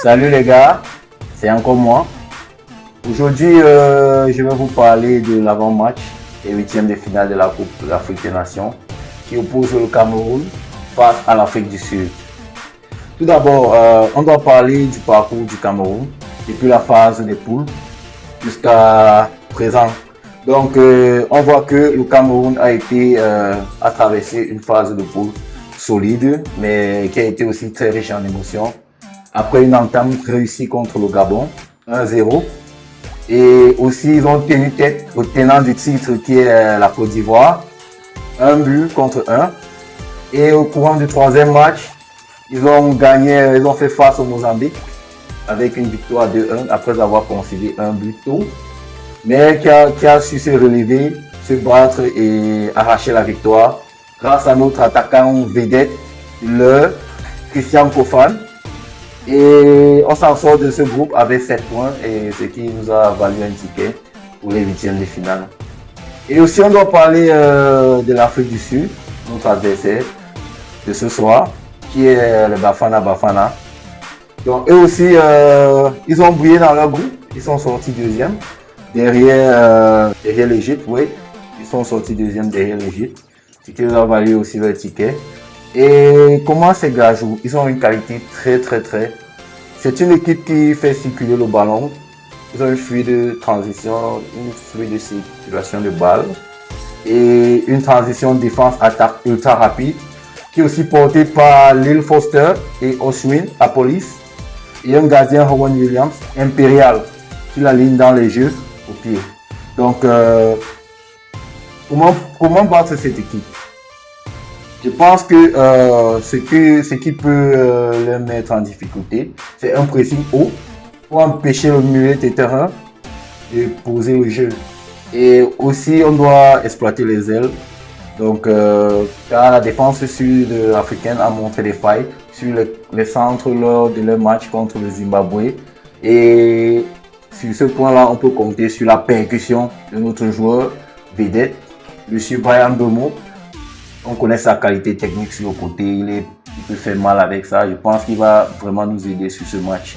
Salut les gars, c'est encore moi. Aujourd'hui, je vais vous parler de l'avant-match des huitièmes de finale de la Coupe de l'Afrique des Nations qui oppose le Cameroun face à l'Afrique du Sud. Tout d'abord, on doit parler du parcours du Cameroun depuis la phase des poules jusqu'à présent. Donc, on voit que le Cameroun a traversé une phase de poule solide, mais qui a été aussi très riche en émotions. Après une entame réussie contre le Gabon, 1-0. Et aussi, ils ont tenu tête au tenant du titre qui est la Côte d'Ivoire, 1-1. Et au courant du troisième match, ils ont fait face au Mozambique avec une victoire 2-1 après avoir concédé un but tôt, mais qui a su se relever, se battre et arracher la victoire grâce à notre attaquant vedette, le Christian Kofan. Et on s'en sort de ce groupe avec 7 points, et ce qui nous a valu un ticket pour les huitièmes de finale. Et aussi, on doit parler de l'Afrique du Sud, notre adversaire de ce soir, qui est le Bafana Bafana. Donc, eux aussi, ils ont brillé dans leur groupe. Ils sont sortis deuxième derrière l'Égypte. Oui, ils sont sortis deuxième derrière l'Égypte, ce qui nous a valu aussi leur ticket. Et comment ces gars jouent? Ils ont une qualité très. C'est une équipe qui fait circuler le ballon. Ils ont une fluide de transition, une fluide de circulation de balle et une transition défense-attaque ultra rapide qui est aussi portée par Lil Foster et Oswin à police et un gardien Rowan Williams impérial qui la ligne dans les jeux au pied. Donc, comment battre cette équipe? Je pense que ce qui peut les mettre en difficulté, c'est un pressing haut pour empêcher le milieu de terrain de poser le jeu. Et aussi, on doit exploiter les ailes. Donc, car la défense sud-africaine a montré des failles sur les centres lors de leur match contre le Zimbabwe. Et sur ce point-là, on peut compter sur la percussion de notre joueur vedette, M. Brian Domo. On connaît sa qualité technique sur le côté, il peut faire mal avec ça. Je pense qu'il va vraiment nous aider sur ce match.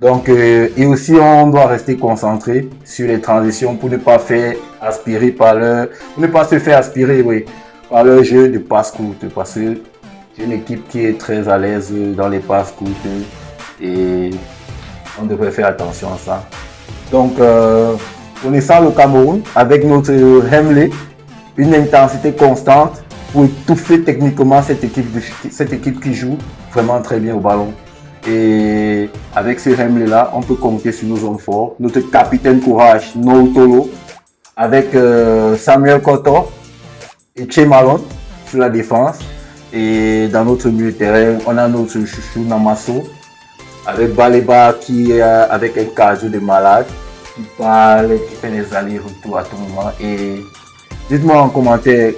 Donc, et aussi, on doit rester concentré sur les transitions pour ne pas se faire aspirer par leur jeu de passe courte. Parce que c'est une équipe qui est très à l'aise dans les passes courtes et on devrait faire attention à ça. Donc, connaissant le Cameroun avec notre Hemley, une intensité constante pour étouffer techniquement cette équipe qui joue vraiment très bien au ballon. Et avec ce Hemley là, on peut compter sur nos hommes forts, notre capitaine courage, Noutolo, avec Samuel Koto et Che Malone sur la défense. Et dans notre milieu de terrain, on a notre chouchou Namasso, avec Baleba qui est avec un cardio de malade, qui parle, qui fait des allers-retours à tout moment. Et dites-moi en commentaire,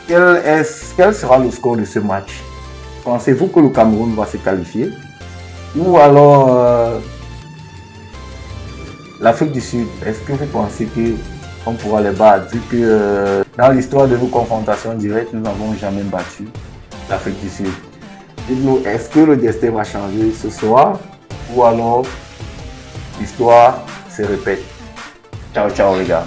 quel sera le score de ce match? Pensez-vous que le Cameroun va se qualifier? Ou alors l'Afrique du Sud? Est-ce que vous pensez qu'on pourra les battre? Vu que dans l'histoire de nos confrontations directes, nous n'avons jamais battu l'Afrique du Sud. Dites-nous, est-ce que le destin va changer ce soir? Ou alors l'histoire se répète? Ciao les gars.